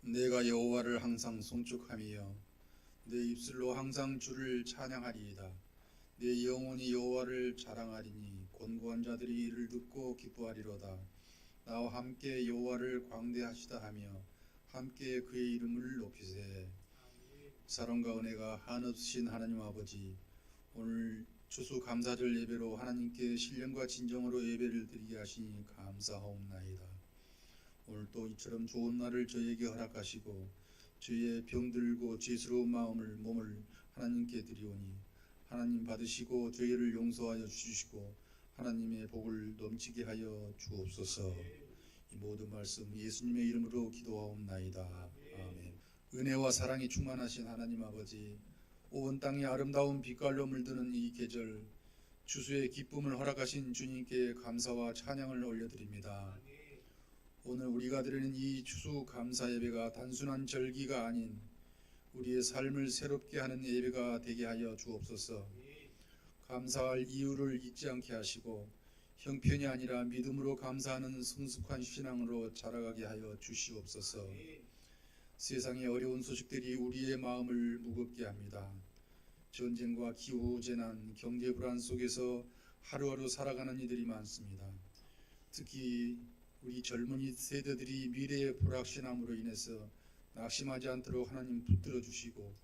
내가 여호와를 항상 송축하며 내 입술로 항상 주를 찬양하리이다. 내 영혼이 여호와를 자랑하리니 곤고한 자들이 이를 듣고 기뻐하리로다. 나와 함께 여호와를 광대하시다 하며 함께 그의 이름을 높이세. 사랑과 은혜가 한없으신 하나님 아버지, 오늘 추수감사절 예배로 하나님께 신령과 진정으로 예배를 드리게 하시니 감사하옵나이다. 오늘 또 이처럼 좋은 날을 저에게 허락하시고 저의 병들고 죄스러운 몸을 하나님께 드리오니 하나님 받으시고 저희를 용서하여 주시고 하나님의 복을 넘치게 하여 주옵소서. 이 모든 말씀 예수님의 이름으로 기도하옵나이다. 아멘. 은혜와 사랑이 충만하신 하나님 아버지, 온 땅이 아름다운 빛깔로 물드는 이 계절, 추수의 기쁨을 허락하신 주님께 감사와 찬양을 올려드립니다. 오늘 우리가 드리는 이 추수 감사 예배가 단순한 절기가 아닌 우리의 삶을 새롭게 하는 예배가 되게 하여 주옵소서. 감사할 이유를 잊지 않게 하시고 형편이 아니라 믿음으로 감사하는 성숙한 신앙으로 자라가게 하여 주시옵소서. 세상의 어려운 소식들이 우리의 마음을 무겁게 합니다. 전쟁과 기후재난, 경제불안 속에서 하루하루 살아가는 이들이 많습니다. 특히 우리 젊은이 세대들이 미래의 불확실함으로 인해서 낙심하지 않도록 하나님 붙들어 주시고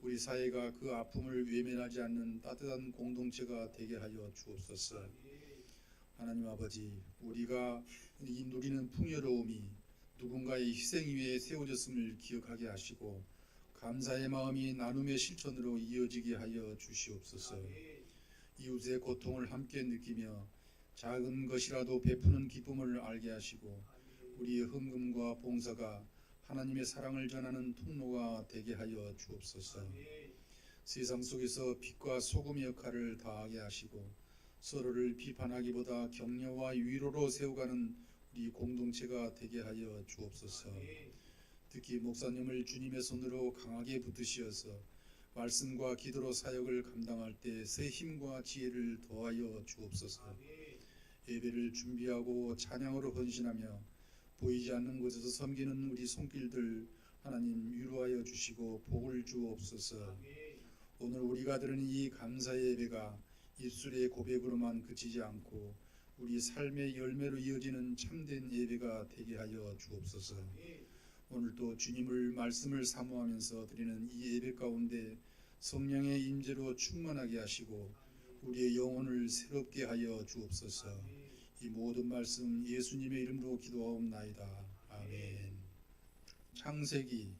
우리 사회가 그 아픔을 외면하지 않는 따뜻한 공동체가 되게 하여 주옵소서. 하나님 아버지, 우리가 이 누리는 풍요로움이 누군가의 희생 위에 세워졌음을 기억하게 하시고 감사의 마음이 나눔의 실천으로 이어지게 하여 주시옵소서. 이웃의 고통을 함께 느끼며 작은 것이라도 베푸는 기쁨을 알게 하시고 우리의 헌금과 봉사가 하나님의 사랑을 전하는 통로가 되게 하여 주옵소서. 세상 속에서 빛과 소금의 역할을 다하게 하시고 서로를 비판하기보다 격려와 위로로 세워가는 우리 공동체가 되게 하여 주옵소서. 특히 목사님을 주님의 손으로 강하게 붙드시어서 말씀과 기도로 사역을 감당할 때 새 힘과 지혜를 더하여 주옵소서. 예배를 준비하고 찬양으로 헌신하며 보이지 않는 곳에서 섬기는 우리 손길들 하나님 위로하여 주시고 복을 주옵소서. 오늘 우리가 드리는 이 감사의 예배가 입술의 고백으로만 그치지 않고 우리 삶의 열매로 이어지는 참된 예배가 되게 하여 주옵소서. 오늘도 주님을 말씀을 사모하면서 드리는 이 예배 가운데 성령의 임재로 충만하게 하시고 우리의 영혼을 새롭게 하여 주옵소서. 이 모든 말씀 예수님의 이름으로 기도하옵나이다. 아멘. 창세기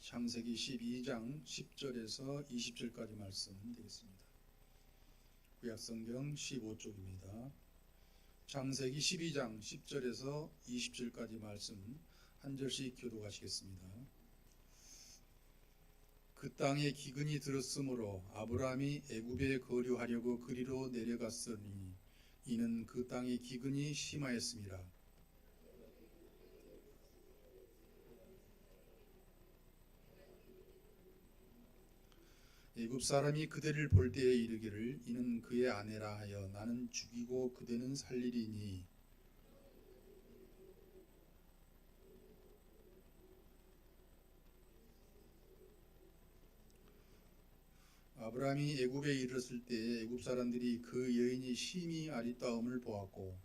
12장 10절에서 20절까지 말씀 되겠습니다. 구약성경 15쪽입니다. 창세기 12장 10절에서 20절까지 말씀 한 절씩 교독하시겠습니다. 그 땅에 기근이 들었으므로 아브라함이 애굽에 거류하려고 그리로 내려갔으니 이는 그 땅에 기근이 심하였음이라. 애굽 사람이 그대를 볼 때에 이르기를 이는 그의 아내라 하여 나는 죽이고 그대는 살리리니 아브라함이 애굽에 이르렀을 때에 애굽 사람들이 그 여인이 심히 아리따움을 보았고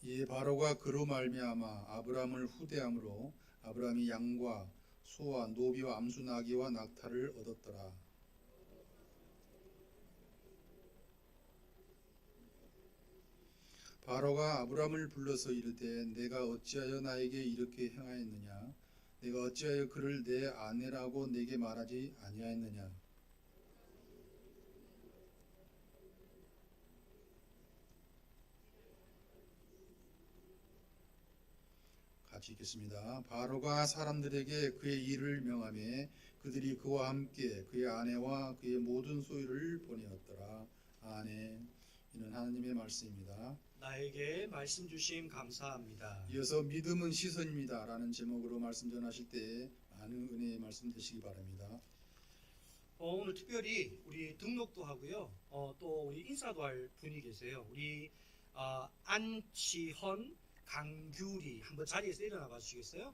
이에 바로가 그로 말미암아 아브라함을 후대함으로 아브라함이 양과 소와 노비와 암수 나귀와 낙타를 얻었더라. 바로가 아브라함을 불러서 이르되 내가 어찌하여 나에게 이렇게 행하였느냐? 내가 어찌하여 그를 내 아내라고 내게 말하지 아니하였느냐? 같이 읽겠습니다. 바로가 사람들에게 그의 일을 명하매 그들이 그와 함께 그의 아내와 그의 모든 소유를 보내었더라. 아멘. 이는 하나님의 말씀입니다. 나에게 말씀 주심 감사합니다. 이어서 믿음은 시선입니다 라는 제목으로 말씀 전하실 때 많은 은혜의 말씀 되시기 바랍니다. 오늘 특별히 우리 등록도 하고요. 또 우리 인사도 할 분이 계세요. 우리 안치헌, 강규리 한번 자리에서 일어나 봐 주시겠어요?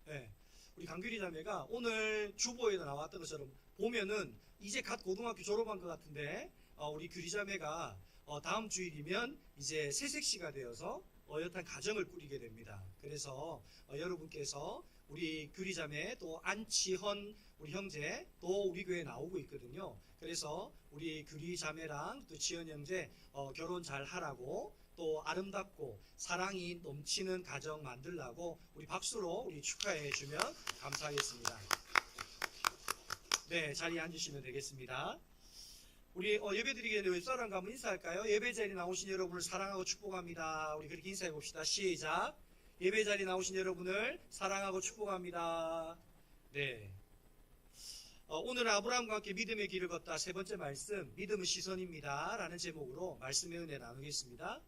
네. 우리 강규리 자매가 오늘 주보에 나왔던 것처럼 보면은 이제 갓 고등학교 졸업한 것 같은데 우리 규리 자매가 다음 주일이면 이제 새색시가 되어서 어엿한 가정을 꾸리게 됩니다. 그래서 여러분께서 우리 규리 자매 또 안치헌 우리 형제 또 우리 교회에 나오고 있거든요. 그래서 우리 규리 자매랑 또 지연 형제 결혼 잘 하라고 또 아름답고 사랑이 넘치는 가정 만들라고 우리 박수로 우리 축하해 주면 감사하겠습니다. 네, 자리에 앉으시면 되겠습니다. 우리 예배 드리기 전에 웹사람 한번 인사할까요? 예배 자리에 나오신 여러분을 사랑하고 축복합니다. 우리 그렇게 인사해 봅시다. 시작. 예배 자리에 나오신 여러분을 사랑하고 축복합니다. 네. 오늘 아브라함과 함께 믿음의 길을 걷다 세 번째 말씀, 믿음은 시선입니다. 라는 제목으로 말씀의 은혜 나누겠습니다.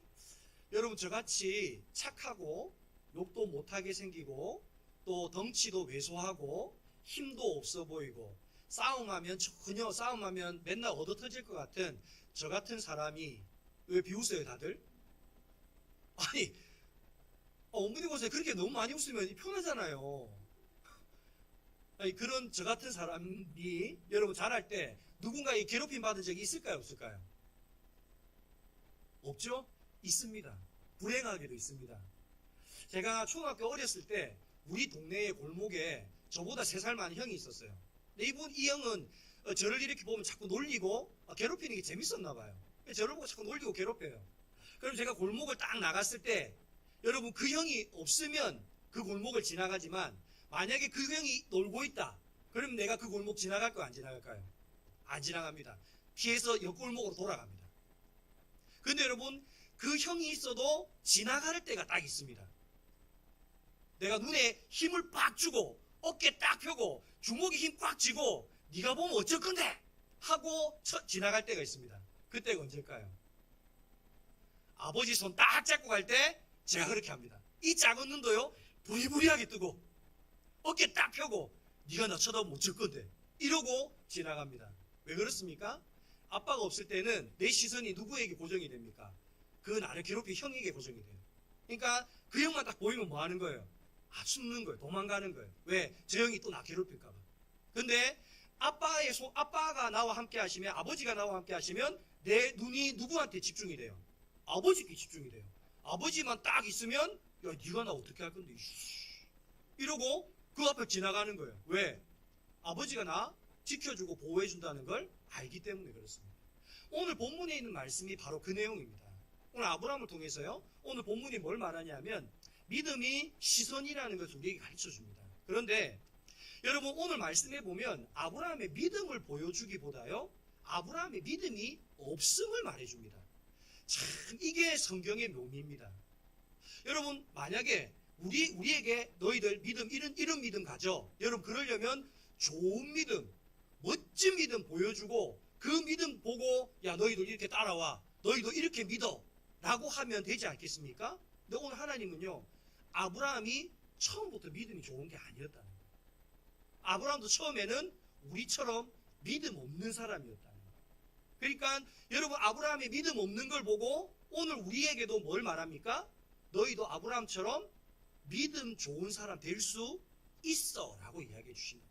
여러분, 저같이 착하고 욕도 못하게 생기고 또 덩치도 왜소하고 힘도 없어 보이고 싸움하면 맨날 얻어터질 것 같은 저 같은 사람이 왜 비웃어요 다들? 아니 어머니 보세요. 그렇게 너무 많이 웃으면 편하잖아요. 아니, 그런 저 같은 사람이 여러분 자랄 때 누군가의 괴롭힘 받은 적이 있을까요 없을까요? 없죠? 있습니다. 불행하게도 있습니다. 제가 초등학교 어렸을 때 우리 동네의 골목에 저보다 3살 많은 형이 있었어요. 근데 이 형은 저를 이렇게 보면 자꾸 놀리고 괴롭히는 게 재밌었나 봐요. 저를 보고 자꾸 놀리고 괴롭혀요. 그럼 제가 골목을 딱 나갔을 때 여러분 그 형이 없으면 그 골목을 지나가지만 만약에 그 형이 놀고 있다. 그럼 내가 그 골목 지나갈까요 안 지나갈까요? 안 지나갑니다. 피해서 옆골목으로 돌아갑니다. 근데 여러분 그 형이 있어도 지나갈 때가 딱 있습니다. 내가 눈에 힘을 빡 주고 어깨 딱 펴고 주먹에 힘 꽉 쥐고 네가 보면 어쩔 건데 하고 지나갈 때가 있습니다. 그때가 언제일까요? 아버지 손 딱 잡고 갈 때 제가 그렇게 합니다. 이 작은 눈도요 부리부리하게 뜨고 어깨 딱 펴고 네가 나 쳐다보면 어쩔 건데 이러고 지나갑니다. 왜 그렇습니까? 아빠가 없을 때는 내 시선이 누구에게 고정이 됩니까? 그 나를 괴롭힌 형에게 고정이 돼요. 그러니까 그 형만 딱 보이면 뭐 하는 거예요? 숨는 거예요. 도망가는 거예요. 왜? 저 형이 또 나 괴롭힐까 봐. 근데 아빠가 나와 함께 하시면, 아버지가 나와 함께 하시면 내 눈이 누구한테 집중이 돼요? 아버지께 집중이 돼요. 아버지만 딱 있으면 야 네가 나 어떻게 할 건데 이러고 그 앞에 지나가는 거예요. 왜? 아버지가 나 지켜주고 보호해준다는 걸 알기 때문에 그렇습니다. 오늘 본문에 있는 말씀이 바로 그 내용입니다. 오늘 아브라함을 통해서요. 오늘 본문이 뭘 말하냐면 믿음이 시선이라는 것을 우리에게 가르쳐줍니다. 그런데 여러분 오늘 말씀에 보면 아브라함의 믿음을 보여주기보다요. 아브라함의 믿음이 없음을 말해줍니다. 참 이게 성경의 묘미입니다. 여러분 만약에 우리에게 너희들 믿음 이런 믿음 가져. 여러분 그러려면 좋은 믿음, 멋진 믿음 보여주고 그 믿음 보고 야 너희들 이렇게 따라와. 너희도 이렇게 믿어. 라고 하면 되지 않겠습니까? 근데 오늘 하나님은요. 아브라함이 처음부터 믿음이 좋은 게 아니었다는 거예요. 아브라함도 처음에는 우리처럼 믿음 없는 사람이었다는 거예요. 그러니까 여러분 아브라함의 믿음 없는 걸 보고 오늘 우리에게도 뭘 말합니까? 너희도 아브라함처럼 믿음 좋은 사람 될 수 있어 라고 이야기해 주십니다.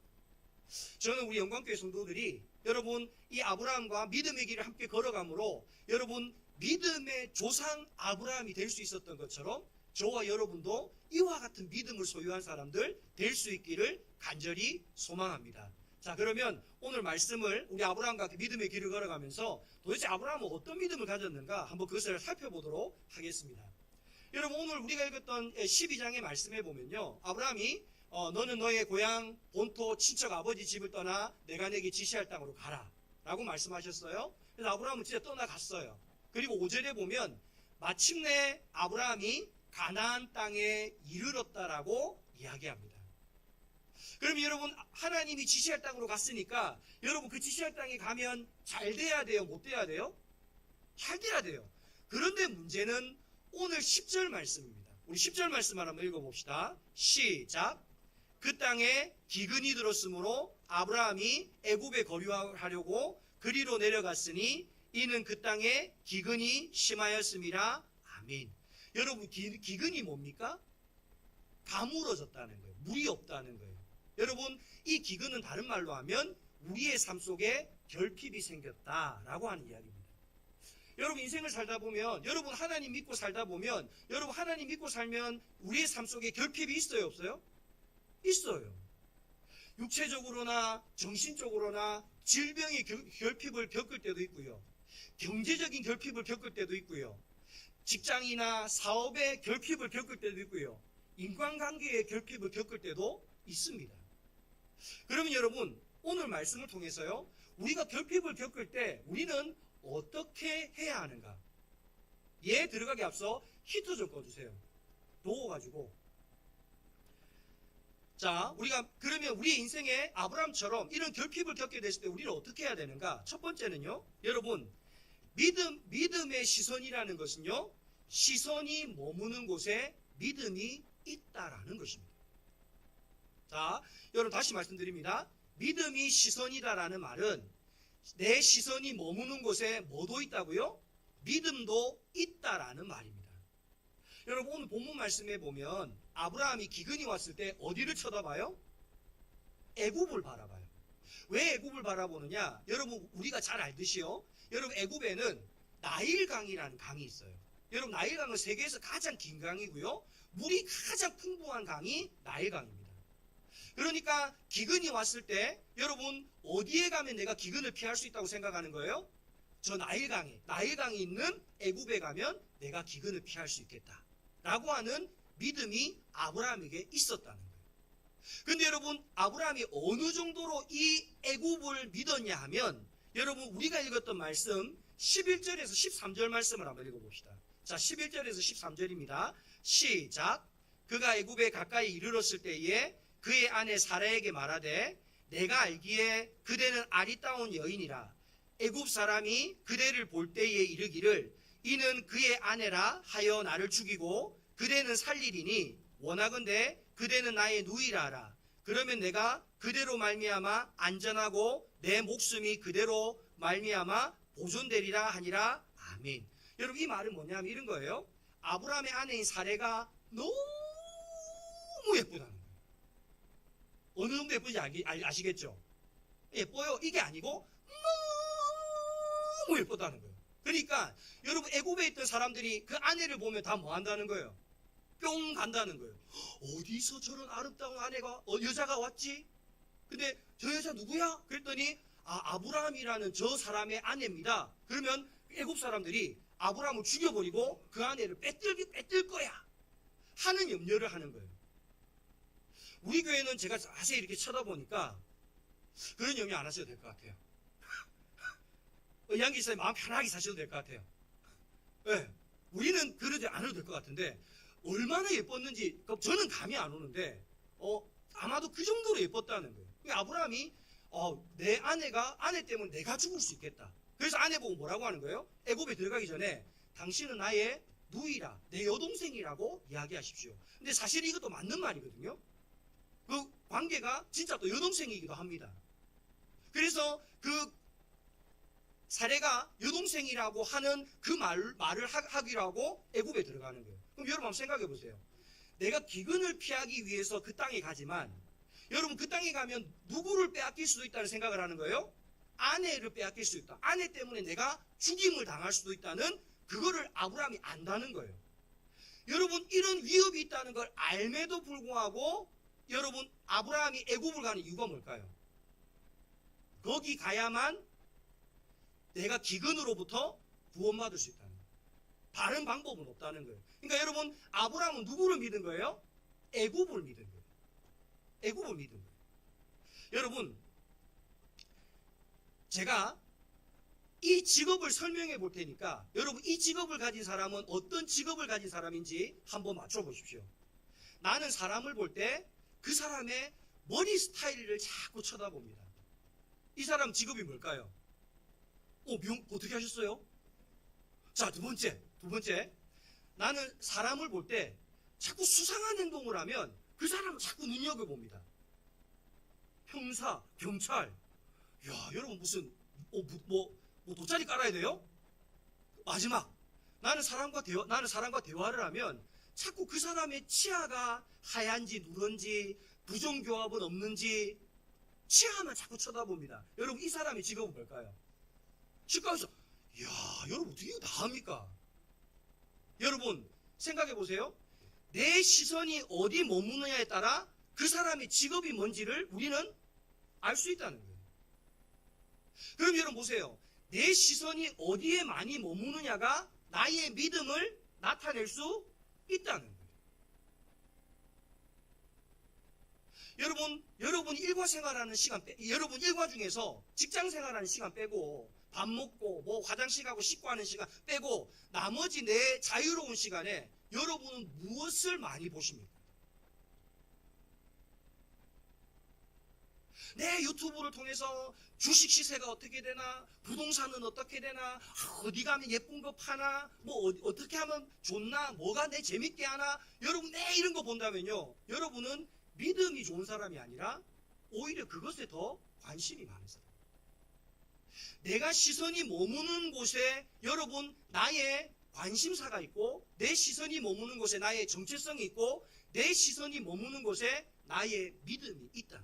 저는 우리 영광교회 성도들이 여러분 이 아브라함과 믿음의 길을 함께 걸어가므로 여러분 믿음의 조상 아브라함이 될 수 있었던 것처럼 저와 여러분도 이와 같은 믿음을 소유한 사람들 될 수 있기를 간절히 소망합니다. 자 그러면 오늘 말씀을 우리 아브라함과 함께 믿음의 길을 걸어가면서 도대체 아브라함은 어떤 믿음을 가졌는가 한번 그것을 살펴보도록 하겠습니다. 여러분 오늘 우리가 읽었던 12장의 말씀에 보면요. 아브라함이 너는 너의 고향 본토 친척 아버지 집을 떠나 내가 내게 지시할 땅으로 가라 라고 말씀하셨어요. 그래서 아브라함은 진짜 떠나갔어요. 그리고 5절에 보면 마침내 아브라함이 가나안 땅에 이르렀다라고 이야기합니다. 그럼 여러분 하나님이 지시할 땅으로 갔으니까 여러분 그 지시할 땅에 가면 잘 돼야 돼요? 못 돼야 돼요? 잘 돼야 돼요. 그런데 문제는 오늘 10절 말씀입니다. 우리 10절 말씀 한번 읽어봅시다. 시작. 그 땅에 기근이 들었으므로 아브라함이 애굽에 거류하려고 그리로 내려갔으니 이는 그 땅에 기근이 심하였음이라. 아멘. 여러분, 기근이 뭡니까? 가물어졌다는 거예요. 물이 없다는 거예요. 여러분, 이 기근은 다른 말로 하면 우리의 삶 속에 결핍이 생겼다라고 하는 이야기입니다. 여러분, 인생을 살다 보면, 여러분 하나님 믿고 살다 보면, 여러분 하나님 믿고 살면 우리의 삶 속에 결핍이 있어요, 없어요? 있어요. 육체적으로나 정신적으로나 질병의 결핍을 겪을 때도 있고요. 경제적인 결핍을 겪을 때도 있고요. 직장이나 사업의 결핍을 겪을 때도 있고요. 인간관계의 결핍을 겪을 때도 있습니다. 그러면 여러분, 오늘 말씀을 통해서요, 우리가 결핍을 겪을 때 우리는 어떻게 해야 하는가? 예, 들어가기 앞서 히터 좀 꺼주세요. 더워가지고. 자, 우리가 그러면 우리의 인생에 아브라함처럼 이런 결핍을 겪게 됐을 때 우리는 어떻게 해야 되는가? 첫 번째는요, 여러분, 믿음의 시선이라는 것은요, 시선이 머무는 곳에 믿음이 있다라는 것입니다. 자, 여러분 다시 말씀드립니다. 믿음이 시선이다라는 말은 내 시선이 머무는 곳에 뭐도 있다고요? 믿음도 있다라는 말입니다. 여러분, 오늘 본문 말씀에 보면 아브라함이 기근이 왔을 때 어디를 쳐다봐요? 애굽을 바라봐요. 왜 애굽을 바라보느냐? 여러분, 우리가 잘 알듯이요, 여러분 애굽에는 나일강이라는 강이 있어요. 여러분, 나일강은 세계에서 가장 긴 강이고요, 물이 가장 풍부한 강이 나일강입니다. 그러니까 기근이 왔을 때 여러분 어디에 가면 내가 기근을 피할 수 있다고 생각하는 거예요? 저 나일강이 있는 애굽에 가면 내가 기근을 피할 수 있겠다 라고 하는 믿음이 아브라함에게 있었다는 거예요. 그런데 여러분, 아브라함이 어느 정도로 이 애굽을 믿었냐 하면, 여러분 우리가 읽었던 말씀 11절에서 13절 말씀을 한번 읽어봅시다. 자, 11절에서 13절입니다. 시작. 그가 애굽에 가까이 이르렀을 때에 그의 아내 사라에게 말하되 내가 알기에 그대는 아리따운 여인이라 애굽 사람이 그대를 볼 때에 이르기를 이는 그의 아내라 하여 나를 죽이고 그대는 살리리니 원하건대 그대는 나의 누이라 하라. 그러면 내가 그대로 말미암아 안전하고 내 목숨이 그대로 말미암아 보존되리라 하니라. 아멘. 여러분, 이 말은 뭐냐면 이런 거예요. 아브라함의 아내인 사레가 너무 예쁘다는 거예요. 어느 정도 예쁜지 아시겠죠? 예뻐요. 이게 아니고 너무 예쁘다는 거예요. 그러니까 여러분, 애굽에 있던 사람들이 그 아내를 보면 다 뭐 한다는 거예요? 뿅 간다는 거예요. 어디서 저런 아름다운 여자가 왔지? 근데 저 여자 누구야? 그랬더니 아브라함이라는 저 사람의 아내입니다. 그러면 애굽 사람들이 아브라함을 죽여버리고 그 아내를 뺏을 거야 하는 염려를 하는 거예요. 우리 교회는 제가 자세히 이렇게 쳐다보니까 그런 염려 안 하셔도 될 것 같아요. 의향기 있어요. 마음 편하게 사셔도 될 것 같아요. 네, 우리는 그러지 않아도 될 것 같은데 얼마나 예뻤는지 저는 감이 안 오는데 아마도 그 정도로 예뻤다는 거예요. 아브라함이 내 아내 때문에 내가 죽을 수 있겠다. 그래서 아내 보고 뭐라고 하는 거예요? 애굽에 들어가기 전에 당신은 나의 누이라, 내 여동생이라고 이야기하십시오. 근데 사실 이것도 맞는 말이거든요. 그 관계가 진짜 또 여동생이기도 합니다. 그래서 그 사례가 여동생이라고 하는 그 말을 하기로 하고 애굽에 들어가는 거예요. 그럼 여러분 한번 생각해 보세요. 내가 기근을 피하기 위해서 그 땅에 가지만 여러분, 그 땅에 가면 누구를 빼앗길 수도 있다는 생각을 하는 거예요? 아내를 빼앗길 수 있다. 아내 때문에 내가 죽임을 당할 수도 있다는 그거를 아브라함이 안다는 거예요. 여러분, 이런 위협이 있다는 걸 알매도 불구하고 여러분, 아브라함이 애굽을 가는 이유가 뭘까요? 거기 가야만 내가 기근으로부터 구원받을 수 있다는 거예요. 다른 방법은 없다는 거예요. 그러니까 여러분, 아브라함은 누구를 믿은 거예요? 애굽을 믿은 거예요. 애굽을 믿은 거예요. 여러분, 제가 이 직업을 설명해 볼 테니까 여러분, 이 직업을 가진 사람은 어떤 직업을 가진 사람인지 한번 맞춰 보십시오. 나는 사람을 볼 때 그 사람의 머리 스타일을 자꾸 쳐다봅니다. 이 사람 직업이 뭘까요? 어떻게 하셨어요? 자, 두 번째. 나는 사람을 볼 때 자꾸 수상한 행동을 하면 그 사람을 자꾸 눈여겨봅니다. 형사, 경찰. 야, 여러분 무슨 돗자리 깔아야 돼요? 마지막, 나는 사람과 대화를 하면 자꾸 그 사람의 치아가 하얀지 누런지 부정교합은 없는지 치아만 자꾸 쳐다봅니다. 여러분 이 사람의 직업은 뭘까요? 치과에서 이야, 여러분 어떻게 이거 다 합니까? 여러분 생각해 보세요. 내 시선이 어디 머무느냐에 따라 그 사람의 직업이 뭔지를 우리는 알 수 있다는 거예요. 그럼 여러분 보세요. 내 시선이 어디에 많이 머무느냐가 나의 믿음을 나타낼 수 있다는 거예요. 여러분 일과 생활하는 시간 여러분 일과 중에서 직장 생활하는 시간 빼고 밥 먹고 뭐 화장실 가고 씻고 하는 시간 빼고 나머지 내 자유로운 시간에 여러분은 무엇을 많이 보십니까? 내 유튜브를 통해서 주식 시세가 어떻게 되나, 부동산은 어떻게 되나, 어디 가면 예쁜 거 파나, 뭐 어떻게 하면 좋나, 뭐가 내 재밌게 하나, 여러분 내 이런 거 본다면요, 여러분은 믿음이 좋은 사람이 아니라 오히려 그것에 더 관심이 많은 사람. 내가 시선이 머무는 곳에 여러분 나의 관심사가 있고, 내 시선이 머무는 곳에 나의 정체성이 있고, 내 시선이 머무는 곳에 나의 믿음이 있다.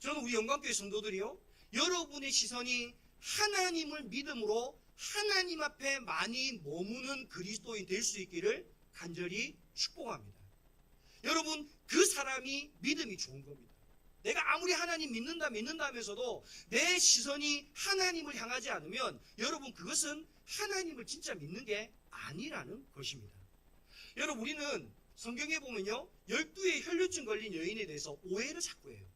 저는 우리 영광교회 성도들이요, 여러분의 시선이 하나님을 믿음으로 하나님 앞에 많이 머무는 그리스도인 될 수 있기를 간절히 축복합니다. 여러분 그 사람이 믿음이 좋은 겁니다. 내가 아무리 하나님 믿는다 하면서도 내 시선이 하나님을 향하지 않으면 여러분 그것은 하나님을 진짜 믿는 게 아니라는 것입니다. 여러분 우리는 성경에 보면요, 12의 혈류증 걸린 여인에 대해서 오해를 자꾸 해요.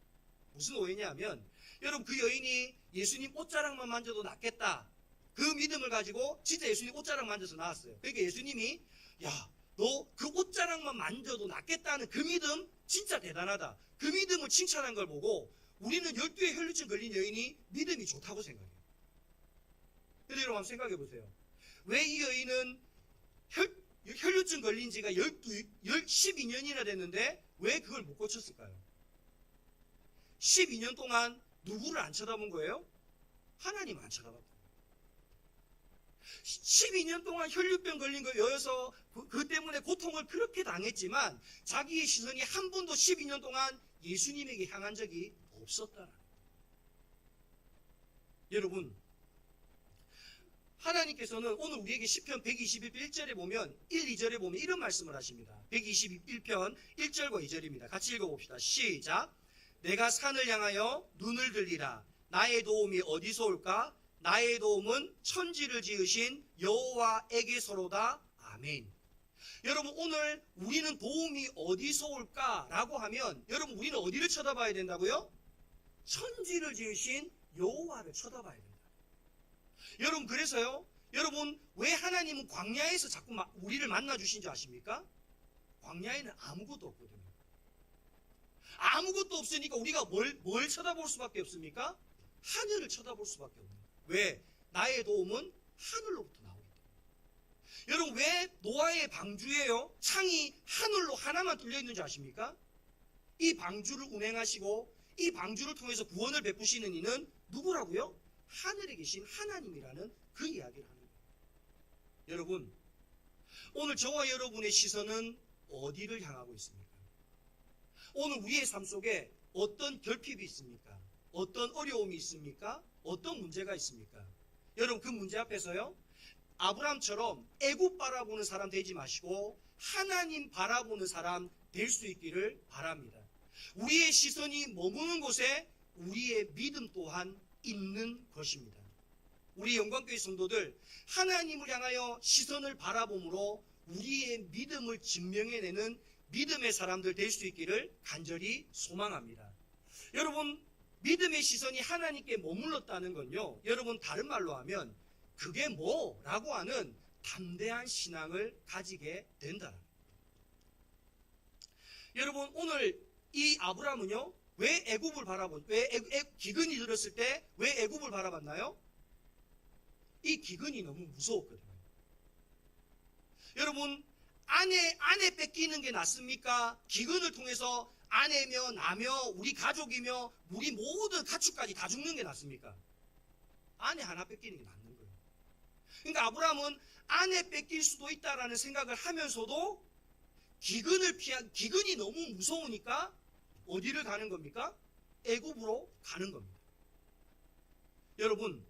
무슨 오해냐 하면, 여러분 그 여인이 예수님 옷자락만 만져도 낫겠다, 그 믿음을 가지고 진짜 예수님 옷자락 만져서 나았어요. 그러니까 예수님이 야, 너 그 옷자락만 만져도 낫겠다는 그 믿음 진짜 대단하다, 그 믿음을 칭찬한 걸 보고 우리는 12의 혈류증 걸린 여인이 믿음이 좋다고 생각해요. 근데 여러분 한번 생각해 보세요. 왜 이 여인은 혈류증 걸린 지가 12년이나 됐는데 왜 그걸 못 고쳤을까요? 12년 동안 누구를 안 쳐다본 거예요? 하나님 안 쳐다봤다. 12년 동안 혈류병 걸린 거 여여서 그 때문에 고통을 그렇게 당했지만 자기의 시선이 한 번도 12년 동안 예수님에게 향한 적이 없었다라는 거예요. 여러분 하나님께서는 오늘 우리에게 시편 121편 1절에 보면 1, 2절에 보면 이런 말씀을 하십니다. 121편 1절과 2절입니다. 같이 읽어봅시다. 시작. 내가 산을 향하여 눈을 들리라. 나의 도움이 어디서 올까? 나의 도움은 천지를 지으신 여호와에게서로다. 아멘. 여러분 오늘 우리는 도움이 어디서 올까라고 하면 여러분 우리는 어디를 쳐다봐야 된다고요? 천지를 지으신 여호와를 쳐다봐야 된다. 여러분 그래서요, 여러분 왜 하나님은 광야에서 자꾸 우리를 만나주신 줄 아십니까? 광야에는 아무것도 없거든요. 아무것도 없으니까 우리가 뭘 쳐다볼 수밖에 없습니까? 하늘을 쳐다볼 수밖에 없는 거예요. 왜? 나의 도움은 하늘로부터 나오기 때문에. 여러분 왜 노아의 방주에요, 창이 하늘로 하나만 뚫려 있는지 아십니까? 이 방주를 운행하시고 이 방주를 통해서 구원을 베푸시는 이는 누구라고요? 하늘에 계신 하나님이라는 그 이야기를 하는 거예요. 여러분 오늘 저와 여러분의 시선은 어디를 향하고 있습니까? 오늘 우리의 삶 속에 어떤 결핍이 있습니까? 어떤 어려움이 있습니까? 어떤 문제가 있습니까? 여러분 그 문제 앞에서요, 아브라함처럼 애굽 바라보는 사람 되지 마시고 하나님 바라보는 사람 될 수 있기를 바랍니다. 우리의 시선이 머무는 곳에 우리의 믿음 또한 있는 것입니다. 우리 영광교회 성도들, 하나님을 향하여 시선을 바라봄으로 우리의 믿음을 증명해내는 믿음의 사람들 될 수 있기를 간절히 소망합니다. 여러분 믿음의 시선이 하나님께 머물렀다는 건요, 여러분 다른 말로 하면 그게 뭐라고 하는 담대한 신앙을 가지게 된다. 여러분 오늘 이 아브라함은요, 왜 기근이 들었을 때 왜 애굽을 바라봤나요? 이 기근이 너무 무서웠거든요. 여러분 아내 뺏기는 게 낫습니까? 기근을 통해서 아내며 나며 우리 가족이며 우리 모든 가축까지 다 죽는 게 낫습니까? 아내 하나 뺏기는 게 낫는 거예요. 그러니까 아브라함은 아내 뺏길 수도 있다라는 생각을 하면서도 기근이 너무 무서우니까 어디를 가는 겁니까? 애굽으로 가는 겁니다. 여러분,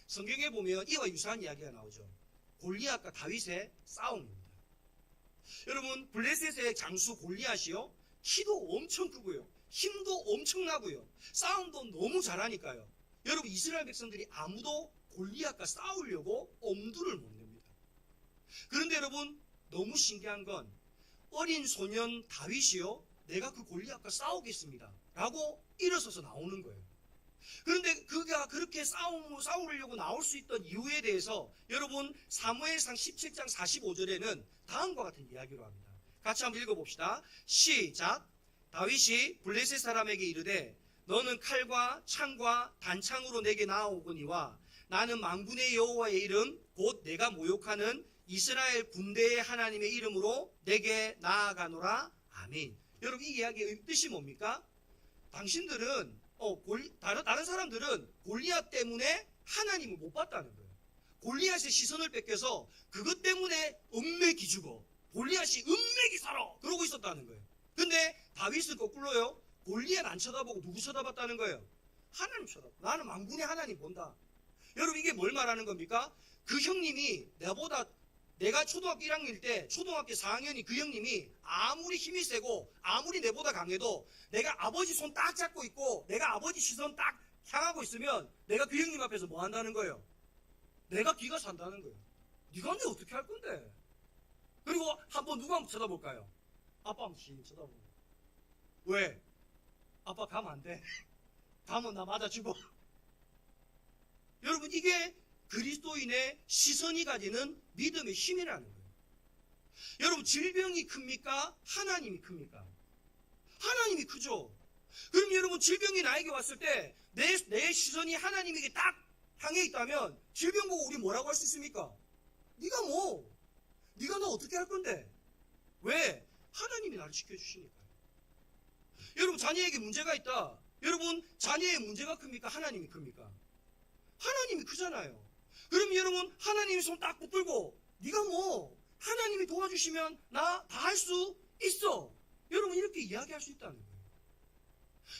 성경에 보면 이와 유사한 이야기가 나오죠. 골리앗과 다윗의 싸움입니다. 여러분, 블레셋의 장수 골리앗이요, 키도 엄청 크고요, 힘도 엄청나고요, 싸움도 너무 잘하니까요. 여러분, 이스라엘 백성들이 아무도 골리앗과 싸우려고 엄두를 못 냅니다. 그런데 여러분, 너무 신기한 건 어린 소년 다윗이요, 내가 그 골리앗과 싸우겠습니다 라고 일어서서 나오는 거예요. 그런데 그가 그렇게 싸우려고 나올 수 있던 이유에 대해서 여러분, 사무엘상 17장 45절에는 다음과 같은 이야기로 합니다. 같이 한번 읽어봅시다. 시작. 다윗이 블레셋 사람에게 이르되 너는 칼과 창과 단창으로 내게 나아오거니와 나는 만군의 여호와의 이름 곧 내가 모욕하는 이스라엘 군대의 하나님의 이름으로 내게 나아가노라. 아멘. 여러분, 이 이야기의 뜻이 뭡니까? 당신들은 다른 사람들은 골리앗 때문에 하나님을 못 봤다는 거예요. 골리앗의 시선을 뺏겨서 그것 때문에 은맥이 죽어, 골리앗이 은맥이 살아 그러고 있었다는 거예요. 근데 다윗은 거꾸로요, 골리앗 안 쳐다보고 누구 쳐다봤다는 거예요? 하나님 쳐다보고. 나는 만군의 하나님 본다. 여러분, 이게 뭘 말하는 겁니까? 그 형님이 내가 초등학교 1학년일 때 초등학교 4학년이 그 형님이 아무리 힘이 세고 아무리 내보다 강해도 내가 아버지 손 딱 잡고 있고 내가 아버지 시선 딱 향하고 있으면 내가 그 형님 앞에서 뭐 한다는 거예요? 내가 기가 산다는 거예요. 네가 내 어떻게 할 건데? 그리고 한번 누가 한번 쳐다볼까요? 아빠 한번 쳐다보고. 왜? 아빠 가면 안 돼. 가면 나 맞아 죽어. 여러분, 이게 그리스도인의 시선이 가지는 믿음의 힘이라는 거예요. 여러분, 질병이 큽니까? 하나님이 큽니까? 하나님이 크죠. 그럼 여러분, 질병이 나에게 왔을 때 내 시선이 하나님에게 딱 향해 있다면 질병 보고 우리 뭐라고 할 수 있습니까? 네가 나 어떻게 할 건데? 왜? 하나님이 나를 지켜주시니까요. 여러분, 자녀에게 문제가 있다. 여러분, 자녀의 문제가 큽니까? 하나님이 큽니까? 하나님이 크잖아요. 그럼 여러분, 하나님이 손 딱 붙들고 네가 하나님이 도와주시면 나 다 할 수 있어. 여러분, 이렇게 이야기할 수 있다는 거예요.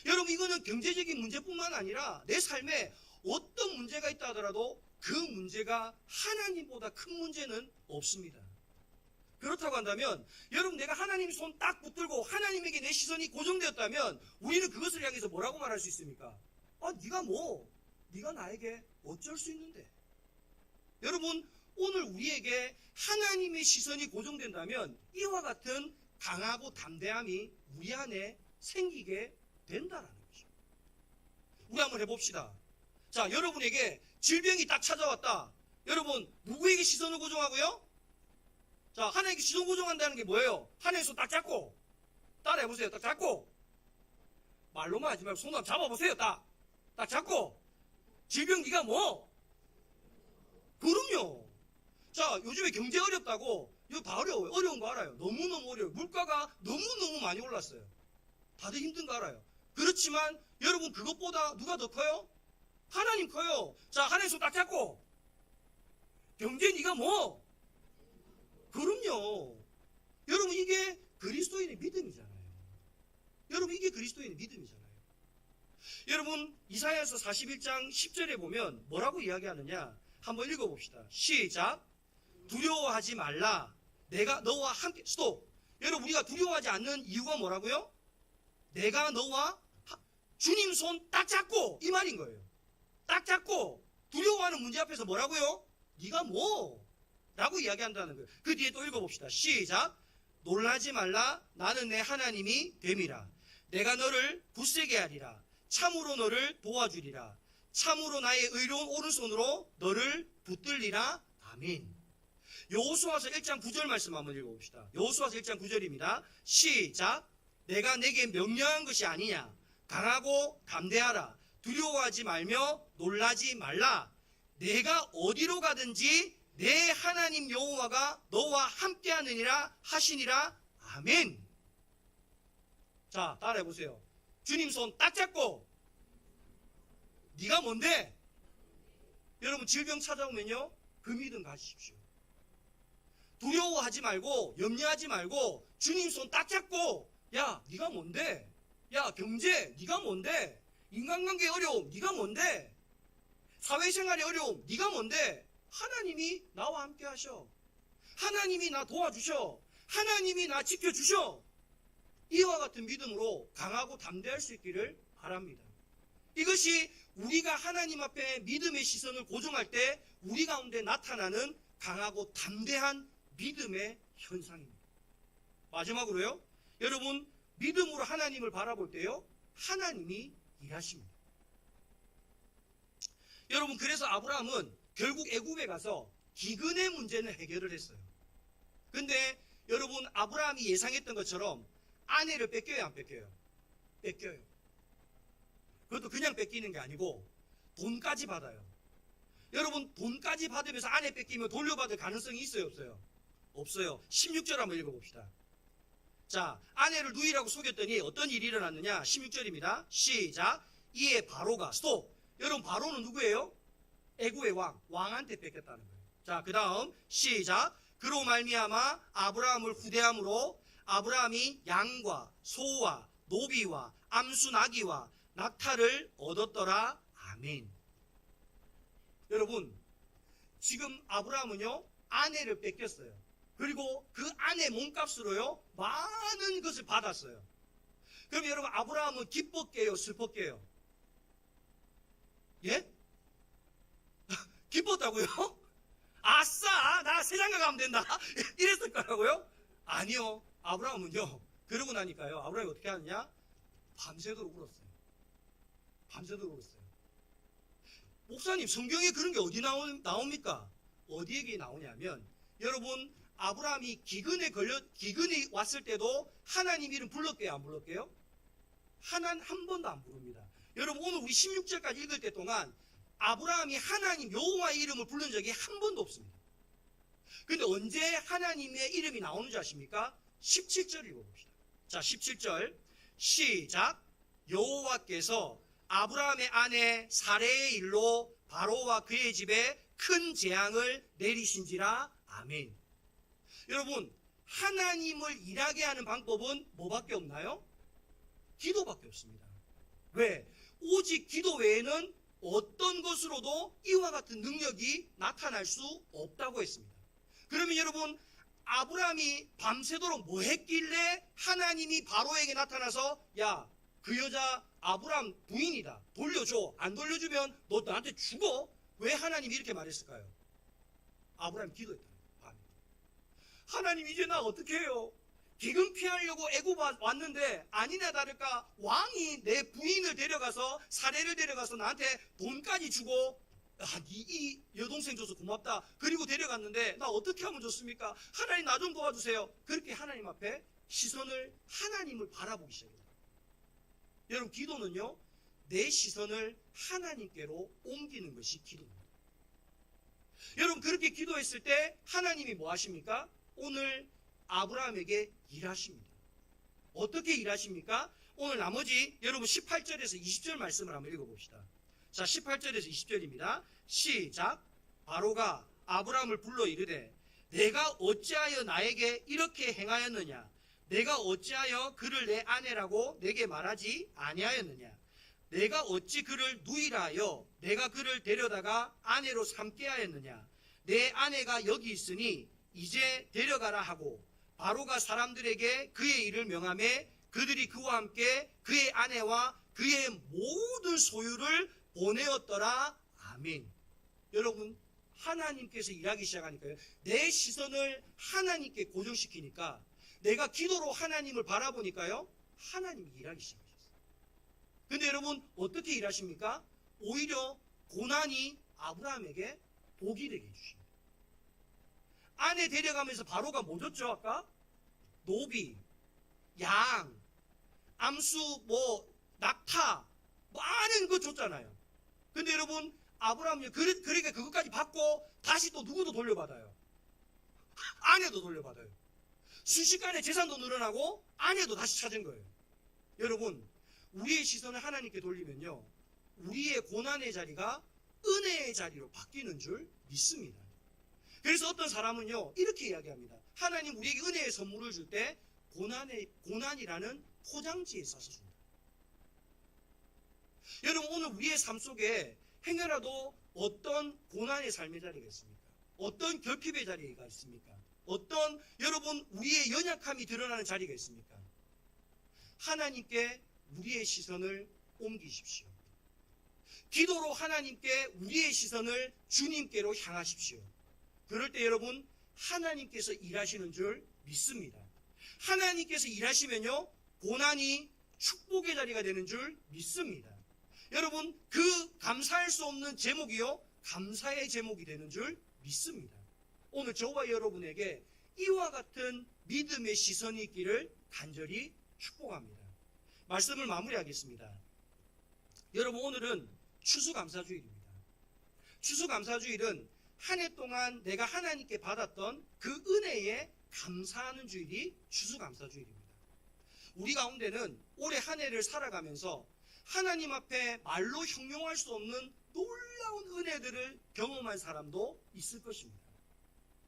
여러분, 이거는 경제적인 문제뿐만 아니라 내 삶에 어떤 문제가 있다 하더라도 그 문제가 하나님보다 큰 문제는 없습니다. 그렇다고 한다면 여러분, 내가 하나님 손 딱 붙들고 하나님에게 내 시선이 고정되었다면 우리는 그것을 향해서 뭐라고 말할 수 있습니까? 네가 나에게 어쩔 수 있는데. 여러분, 오늘 우리에게 하나님의 시선이 고정된다면 이와 같은 강하고 담대함이 우리 안에 생기게 된다라는 거죠. 우리 한번 해봅시다. 자, 여러분에게 질병이 딱 찾아왔다. 여러분, 누구에게 시선을 고정하고요? 자, 하나님께 시선 고정한다는 게 뭐예요? 하나님 손 딱 잡고, 따라해보세요. 딱 잡고, 말로만 하지 말고 손 한번 잡아보세요. 딱 잡고, 질병 네가 그럼요. 자, 요즘에 경제 어렵다고, 이거 다 어려워요. 어려운 거 알아요. 너무너무 어려워요. 물가가 너무너무 많이 올랐어요. 다들 힘든 거 알아요. 그렇지만 여러분, 그것보다 누가 더 커요? 하나님 커요. 자, 하나님 손 딱 잡고, 경제 네가 그럼요. 여러분, 이게 그리스도인의 믿음이잖아요. 여러분, 이게 그리스도인의 믿음이잖아요. 여러분, 이사야서 41장 10절에 보면 뭐라고 이야기하느냐? 한번 읽어봅시다. 시작. 두려워하지 말라. 내가 너와 함께. 스톱. 여러분, 우리가 두려워하지 않는 이유가 뭐라고요? 내가 너와 주님 손 딱 잡고, 이 말인 거예요. 딱 잡고 두려워하는 문제 앞에서 뭐라고요? 네가 라고 이야기한다는 거예요. 그 뒤에 또 읽어봅시다. 시작. 놀라지 말라. 나는 내 하나님이 됨이라. 내가 너를 굳세게 하리라. 참으로 너를 도와주리라. 참으로 나의 의로운 오른손으로 너를 붙들리라. 아멘. 여호수아서 1장 9절 말씀 한번 읽어봅시다. 여호수아서 1장 9절입니다. 시작. 내가 내게 명령한 것이 아니냐. 강하고 담대하라. 두려워하지 말며 놀라지 말라. 내가 어디로 가든지 내 하나님 여호와가 너와 함께하느니라 하시니라. 아멘. 자, 따라해 보세요. 주님 손 딱 잡고 네가 뭔데? 여러분 질병 찾아오면요, 그 믿음 가지십시오. 두려워하지 말고 염려하지 말고 주님 손 딱 잡고, 야 네가 뭔데? 야 경제 네가 뭔데? 인간관계 어려움 네가 뭔데? 사회생활의 어려움 네가 뭔데? 하나님이 나와 함께 하셔. 하나님이 나 도와주셔. 하나님이 나 지켜주셔. 이와 같은 믿음으로 강하고 담대할 수 있기를 바랍니다. 이것이 우리가 하나님 앞에 믿음의 시선을 고정할 때 우리 가운데 나타나는 강하고 담대한 믿음의 현상입니다. 마지막으로요, 여러분 믿음으로 하나님을 바라볼 때요, 하나님이 일하십니다. 여러분 그래서 아브라함은 결국 애굽에 가서 기근의 문제는 해결을 했어요. 근데 여러분 아브라함이 예상했던 것처럼 아내를 뺏겨요, 안 뺏겨요? 뺏겨요. 그것도 그냥 뺏기는 게 아니고 돈까지 받아요. 여러분 돈까지 받으면서 아내 뺏기면 돌려받을 가능성이 있어요, 없어요? 없어요. 16절 한번 읽어봅시다. 자, 아내를 누이라고 속였더니 어떤 일이 일어났느냐? 16절입니다. 시작. 이에 바로가, 스톱. 여러분 바로는 누구예요? 애굽의 왕한테 뺏겼다는 거예요. 자, 그 다음 시작. 그로 말미암아 아브라함을 후대함으로 아브라함이 양과 소와 노비와 암수 나귀와 낙타를 얻었더라. 아멘. 여러분 지금 아브라함은요 아내를 뺏겼어요. 그리고 그 아내 몸값으로요 많은 것을 받았어요. 그럼 여러분 아브라함은 기뻤게요, 슬펐게요? 예? 기뻤다고요? 아싸, 나 세상가 가면 된다 이랬을 거라고요? 아니요. 아브라함은요 그러고 나니까요 아브라함이 어떻게 하느냐? 밤새도록 울었어요. 밤새도록 울었어요. 목사님 성경에 그런 게 어디 나옵니까? 어디에 나오냐면 여러분 아브라함이 기근이 왔을 때도 하나님 이름 불렀게요, 안 불렀게요? 한 번도 안 부릅니다. 여러분 오늘 우리 16절까지 읽을 때 동안 아브라함이 하나님 여호와의 이름을 부른 적이 한 번도 없습니다. 근데 언제 하나님의 이름이 나오는 줄 아십니까? 17절 읽어봅시다. 자, 17절 시작. 여호와께서 아브라함의 아내 사레의 일로 바로와 그의 집에 큰 재앙을 내리신지라. 아멘. 여러분 하나님을 일하게 하는 방법은 뭐밖에 없나요? 기도밖에 없습니다. 왜? 오직 기도 외에는 어떤 것으로도 이와 같은 능력이 나타날 수 없다고 했습니다. 그러면 여러분 아브라함이 밤새도록 뭐 했길래 하나님이 바로에게 나타나서 야, 그 여자 아브라함 부인이다, 돌려줘. 안 돌려주면 너 나한테 죽어. 왜 하나님이 이렇게 말했을까요? 아브라함이 기도했다. 하나님 이제 나 어떻게 해요? 기근 피하려고 애굽 왔는데 아니나 다를까 왕이 내 부인을 데려가서 사례를 데려가서 나한테 돈까지 주고 이 여동생 줘서 고맙다. 그리고 데려갔는데 나 어떻게 하면 좋습니까? 하나님 나 좀 도와주세요. 그렇게 하나님 앞에 시선을 하나님을 바라보기 시작합니다. 여러분 기도는요 내 시선을 하나님께로 옮기는 것이 기도입니다. 여러분 그렇게 기도했을 때 하나님이 뭐 하십니까? 오늘 아브라함에게 일하십니다. 어떻게 일하십니까? 오늘 나머지 여러분 18절에서 20절 말씀을 한번 읽어봅시다. 자, 18절에서 20절입니다. 시작. 바로가 아브라함을 불러 이르되 내가 어찌하여 나에게 이렇게 행하였느냐? 내가 어찌하여 그를 내 아내라고 내게 말하지 아니하였느냐? 내가 어찌 그를 누이라 하여 내가 그를 데려다가 아내로 삼게 하였느냐? 내 아내가 여기 있으니 이제 데려가라 하고 바로가 사람들에게 그의 일을 명하매 그들이 그와 함께 그의 아내와 그의 모든 소유를 보내었더라. 아멘. 여러분 하나님께서 일하기 시작하니까요 내 시선을 하나님께 고정시키니까 내가 기도로 하나님을 바라보니까요 하나님이 일하기 시작하셨어요. 근데 여러분 어떻게 일하십니까? 오히려 고난이 아브라함에게 복이 되게 해주십니다. 아내 데려가면서 바로가 뭐 줬죠 아까? 노비, 양, 암수, 낙타 많은 거 줬잖아요. 근데 여러분 아브라함이 그러니까 그것까지 받고 다시 또 누구도 돌려받아요? 아내도 돌려받아요. 순식간에 재산도 늘어나고 아내도 다시 찾은 거예요. 여러분, 우리의 시선을 하나님께 돌리면요, 우리의 고난의 자리가 은혜의 자리로 바뀌는 줄 믿습니다. 그래서 어떤 사람은요, 이렇게 이야기합니다. 하나님 우리에게 은혜의 선물을 줄 때 고난이라는 포장지에 싸서 준다. 여러분, 오늘 우리의 삶 속에 행여라도 어떤 고난의 삶의 자리가 있습니까? 어떤 결핍의 자리가 있습니까? 어떤 여러분 우리의 연약함이 드러나는 자리가 있습니까? 하나님께 우리의 시선을 옮기십시오. 기도로 하나님께 우리의 시선을 주님께로 향하십시오. 그럴 때 여러분, 하나님께서 일하시는 줄 믿습니다. 하나님께서 일하시면요, 고난이 축복의 자리가 되는 줄 믿습니다. 여러분, 그 감사할 수 없는 제목이요, 감사의 제목이 되는 줄 믿습니다. 오늘 저와 여러분에게 이와 같은 믿음의 시선이 있기를 간절히 축복합니다. 말씀을 마무리하겠습니다. 여러분, 오늘은 추수감사주일입니다. 추수감사주일은 한 해 동안 내가 하나님께 받았던 그 은혜에 감사하는 주일이 추수감사주일입니다. 우리 가운데는 올해 한 해를 살아가면서 하나님 앞에 말로 형용할 수 없는 놀라운 은혜들을 경험한 사람도 있을 것입니다.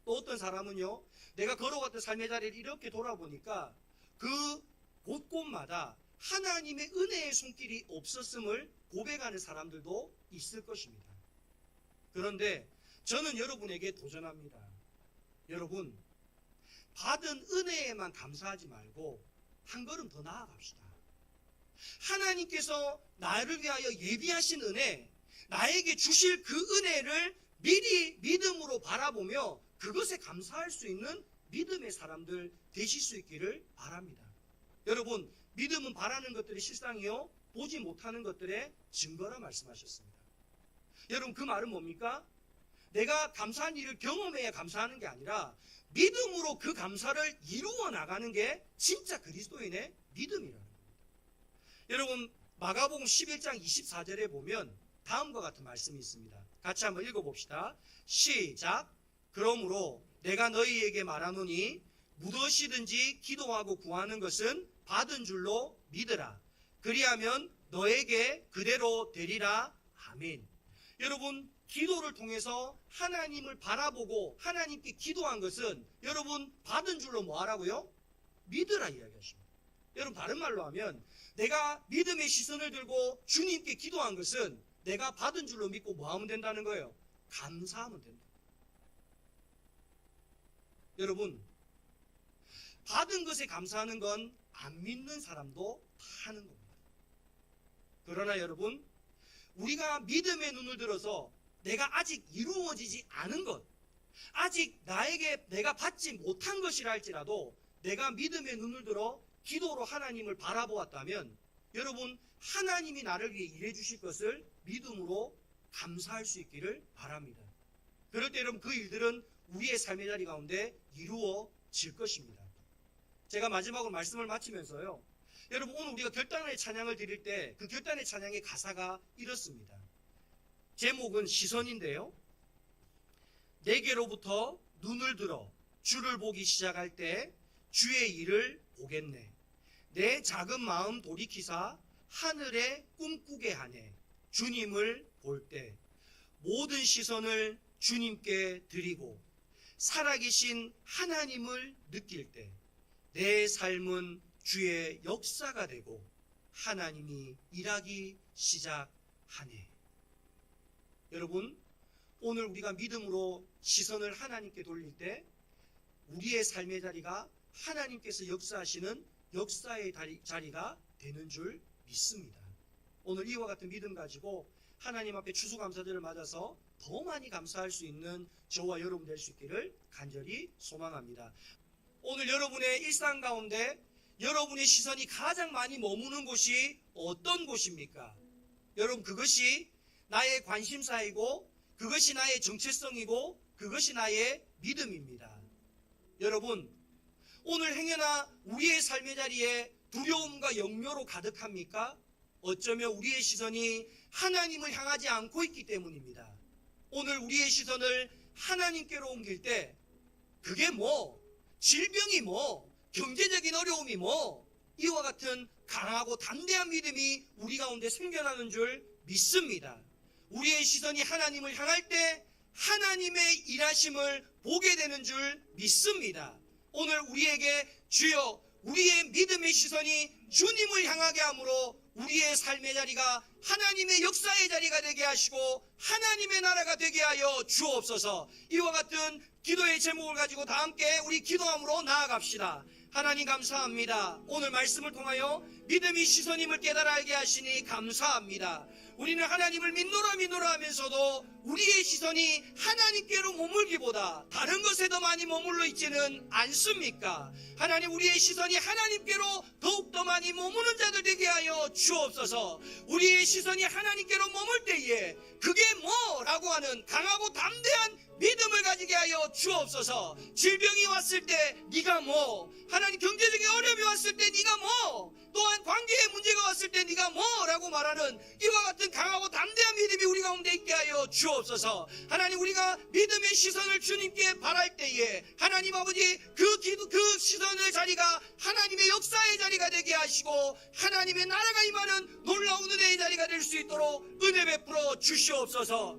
또 어떤 사람은요, 내가 걸어갔던 삶의 자리를 이렇게 돌아보니까 그 곳곳마다 하나님의 은혜의 손길이 없었음을 고백하는 사람들도 있을 것입니다. 그런데 저는 여러분에게 도전합니다. 여러분, 받은 은혜에만 감사하지 말고 한 걸음 더 나아갑시다. 하나님께서 나를 위하여 예비하신 은혜, 나에게 주실 그 은혜를 미리 믿음으로 바라보며 그것에 감사할 수 있는 믿음의 사람들 되실 수 있기를 바랍니다. 여러분, 믿음은 바라는 것들이 실상이요, 보지 못하는 것들의 증거라 말씀하셨습니다. 여러분, 그 말은 뭡니까? 내가 감사한 일을 경험해야 감사하는 게 아니라 믿음으로 그 감사를 이루어 나가는 게 진짜 그리스도인의 믿음이라는 겁니다. 여러분, 마가복음 11장 24절에 보면 다음과 같은 말씀이 있습니다. 같이 한번 읽어봅시다. 시작. 그러므로 내가 너희에게 말하노니 무엇이든지 기도하고 구하는 것은 받은 줄로 믿으라. 그리하면 너에게 그대로 되리라. 아멘. 여러분, 기도를 통해서 하나님을 바라보고 하나님께 기도한 것은 여러분 받은 줄로 뭐 하라고요? 믿으라 이야기하십니다. 여러분, 다른 말로 하면 내가 믿음의 시선을 들고 주님께 기도한 것은 내가 받은 줄로 믿고 뭐 하면 된다는 거예요? 감사하면 된다. 여러분, 받은 것에 감사하는 건 안 믿는 사람도 다 하는 겁니다. 그러나 여러분, 우리가 믿음의 눈을 들어서 내가 아직 이루어지지 않은 것, 아직 내가 받지 못한 것이라 할지라도 내가 믿음의 눈을 들어 기도로 하나님을 바라보았다면 여러분, 하나님이 나를 위해 일해 주실 것을 믿음으로 감사할 수 있기를 바랍니다. 그럴 때 여러분, 그 일들은 우리의 삶의 자리 가운데 이루어질 것입니다. 제가 마지막으로 말씀을 마치면서요, 여러분, 오늘 우리가 결단의 찬양을 드릴 때 그 결단의 찬양의 가사가 이렇습니다. 제목은 시선인데요, 내게로부터 눈을 들어 주를 보기 시작할 때 주의 일을 보겠네. 내 작은 마음 돌이키사 하늘에 꿈꾸게 하네. 주님을 볼 때 모든 시선을 주님께 드리고 살아계신 하나님을 느낄 때 내 삶은 주의 역사가 되고 하나님이 일하기 시작하네. 여러분, 오늘 우리가 믿음으로 시선을 하나님께 돌릴 때 우리의 삶의 자리가 하나님께서 역사하시는 역사의 자리가 되는 줄 믿습니다. 오늘 이와 같은 믿음 가지고 하나님 앞에 추수감사절을 맞아서 더 많이 감사할 수 있는 저와 여러분 될 수 있기를 간절히 소망합니다. 오늘 여러분의 일상 가운데 여러분의 시선이 가장 많이 머무는 곳이 어떤 곳입니까? 여러분, 그것이 나의 관심사이고 그것이 나의 정체성이고 그것이 나의 믿음입니다. 여러분, 오늘 행여나 우리의 삶의 자리에 두려움과 역묘로 가득합니까? 어쩌면 우리의 시선이 하나님을 향하지 않고 있기 때문입니다. 오늘 우리의 시선을 하나님께로 옮길 때 그게 뭐, 질병이 뭐, 경제적인 어려움이 뭐, 이와 같은 강하고 담대한 믿음이 우리 가운데 생겨나는 줄 믿습니다. 우리의 시선이 하나님을 향할 때 하나님의 일하심을 보게 되는 줄 믿습니다. 오늘 우리에게 주여 우리의 믿음의 시선이 주님을 향하게 하므로 우리의 삶의 자리가 하나님의 역사의 자리가 되게 하시고 하나님의 나라가 되게 하여 주옵소서. 이와 같은 기도의 제목을 가지고 다 함께 우리 기도함으로 나아갑시다. 하나님 감사합니다. 오늘 말씀을 통하여 믿음이 시선임을 깨달아 알게 하시니 감사합니다. 우리는 하나님을 믿노라 하면서도 우리의 시선이 하나님께로 머물기보다 다른 것에 더 많이 머물러 있지는 않습니까? 하나님, 우리의 시선이 하나님께로 더욱더 많이 머무는 자들 되게 하여 주옵소서. 우리의 시선이 하나님께로 머물 때에 그게 뭐라고 하는 강하고 담대한 믿음을 가지게 하여 주옵소서. 질병이 왔을 때 네가 뭐, 하나님 경제적인 어려움이 왔을 때 네가 뭐, 또한 관계의 문제가 왔을 때 네가 뭐라고 말하는 이와 같은 강하고 담대한 믿음이 우리 가운데 있게 하여 주옵소서. 하나님, 우리가 믿음의 시선을 주님께 바랄 때에 하나님 아버지 그 시선의 자리가 하나님의 역사의 자리가 되게 하시고 하나님의 나라가 임하는 놀라운 은혜의 자리가 될 수 있도록 은혜 베풀어 주시옵소서.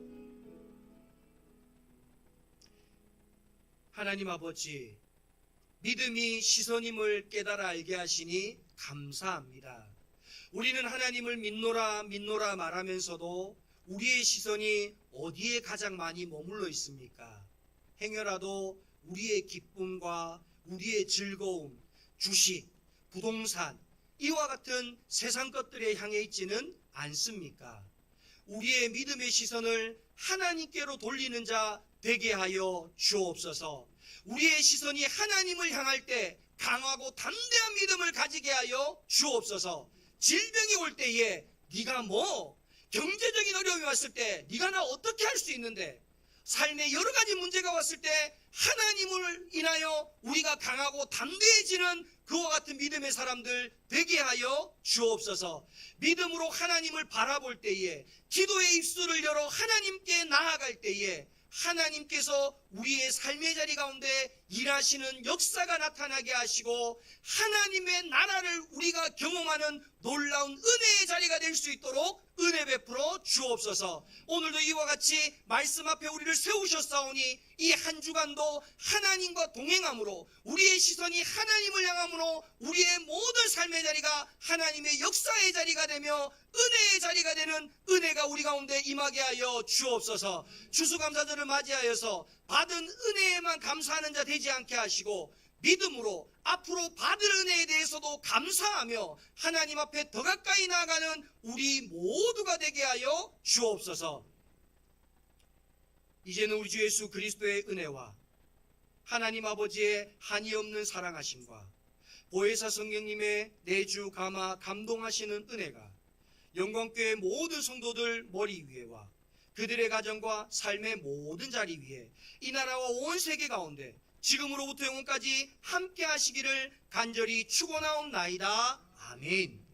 하나님 아버지, 믿음이 시선임을 깨달아 알게 하시니 감사합니다. 우리는 하나님을 믿노라 말하면서도 우리의 시선이 어디에 가장 많이 머물러 있습니까? 행여라도 우리의 기쁨과 우리의 즐거움, 주식, 부동산, 이와 같은 세상 것들에 향해 있지는 않습니까? 우리의 믿음의 시선을 하나님께로 돌리는 자 되게 하여 주옵소서. 우리의 시선이 하나님을 향할 때 강하고 담대한 믿음을 가지게 하여 주옵소서. 질병이 올 때에 네가 뭐, 경제적인 어려움이 왔을 때 네가 나 어떻게 할 수 있는데, 삶의 여러 가지 문제가 왔을 때 하나님을 인하여 우리가 강하고 담대해지는 그와 같은 믿음의 사람들 되게 하여 주옵소서. 믿음으로 하나님을 바라볼 때에, 기도의 입술을 열어 하나님께 나아갈 때에 하나님께서 우리의 삶의 자리 가운데 일하시는 역사가 나타나게 하시고 하나님의 나라를 우리가 경험하는 놀라운 은혜의 자리가 될 수 있도록 은혜 베풀어 주옵소서. 오늘도 이와 같이 말씀 앞에 우리를 세우셨사오니 이 한 주간도 하나님과 동행함으로 우리의 시선이 하나님을 향함으로 우리의 모든 삶의 자리가 하나님의 역사의 자리가 되며 은혜의 자리가 되는 은혜가 우리 가운데 임하게 하여 주옵소서. 추수감사절을 맞이하여서 받은 은혜에만 감사하는 자 되지 않게 하시고 믿음으로 앞으로 받을 은혜에 대해서도 감사하며 하나님 앞에 더 가까이 나아가는 우리 모두가 되게 하여 주옵소서. 이제는 우리 주 예수 그리스도의 은혜와 하나님 아버지의 한이 없는 사랑하심과 보혜사 성령님의 내주 감화 감동하시는 은혜가 영광교회 모든 성도들 머리 위에와 그들의 가정과 삶의 모든 자리 위에 이 나라와 온 세계 가운데 지금으로부터 영원까지 함께 하시기를 간절히 축원하옵나이다. 아멘.